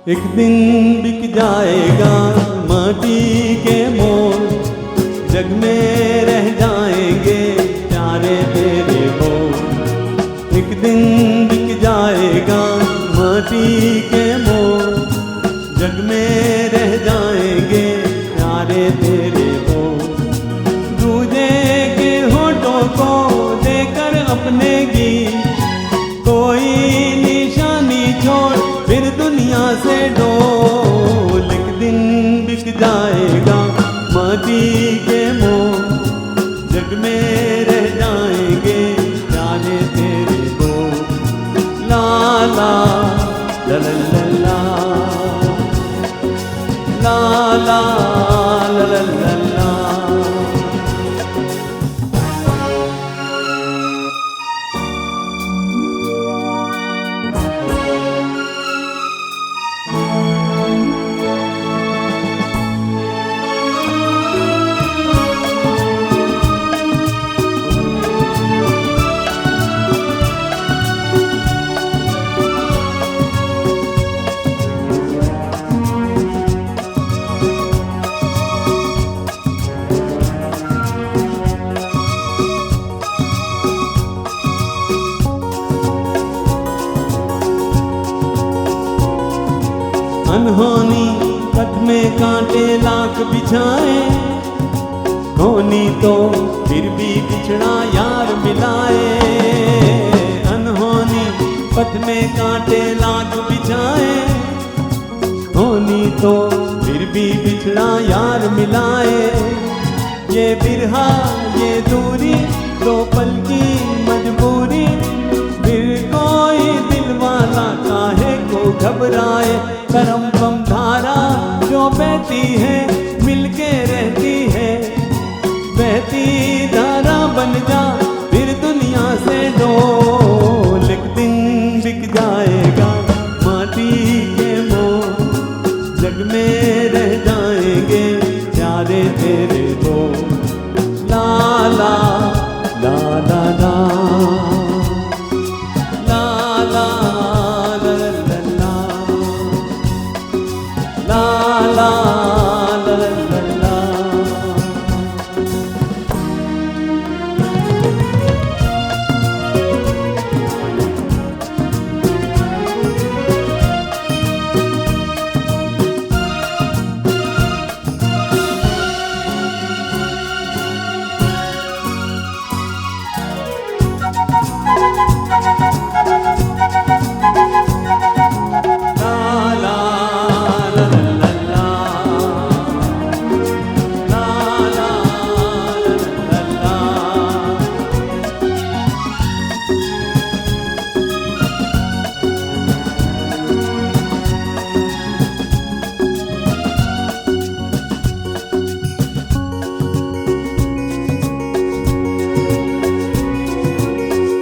एक दिन बिक जाएगा माटी के मोल, जग में रह जाएंगे प्यारे तेरे बोल। एक दिन बिक जाएगा माटी के मोल, जग में रह जाएंगे प्यारे तेरे बोल। दूजे के होठों को देकर अपने गीत, कोई निशानी छोड़ फिर दुनिया से डोल। एक दिन बिक जाएगा माटी के मोल, जग में रह जाएंगे प्यारे तेरे बोल। ला ला ला ला ला ला ला ला ला ला ला। अनहोनी पथ में कांटे लाख बिछाए, होनी तो फिर भी बिछड़ा यार मिलाए। अनहोनी पथ में कांटे लाख बिछाए, होनी तो फिर भी बिछड़ा यार मिलाए। ये बिरहा ये दूरी दो पल की मजबूरी, फिर कोई दिल वाला काहे को घबराए। करम बम धारा जो बहती है मिलके रहती है, बहती धारा बन जा फिर दुनिया से डोल। एक दिन बिक जाएगा माटी के मोल, जग में रह जाएंगे प्यारे तेरे बोल। ला ला ला ला ला ला ला ला ला ला ला ला ला।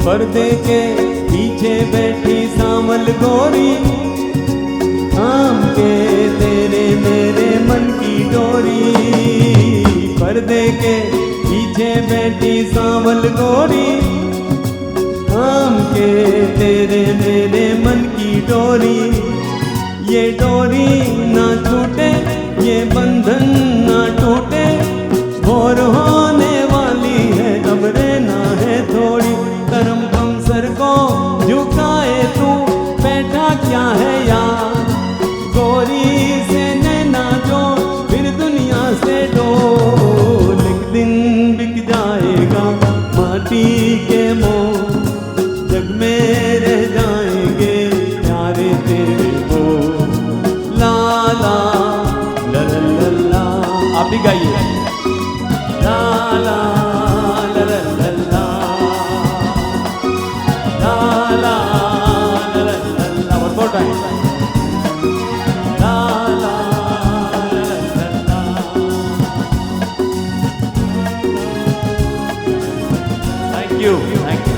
पर्दे के पीछे बैठी सांवल गोरी, थाम के तेरे मेरे मन की डोरी। पर्दे के पीछे बैठी सांवल गोरी, थाम के तेरे मेरे मन की डोरी। ये डोरी ना छूटे ये बंधन ना टूटे, भोर होने वाली है अब रहना है थोड़ी। करम बम सर को झुकाए तू बैठा क्या है यार, गोरी से नैना जो फिर दुनिया से डोल। एक दिन बिक जाएगा माटी के मोल, जग में रह जाएंगे प्यारे तेरे बोल। ला ला ला ला ला, आप भी गाइए। ला ला ला ला ला ला ला ला ला ला। One more time. La La La La La. Thank you.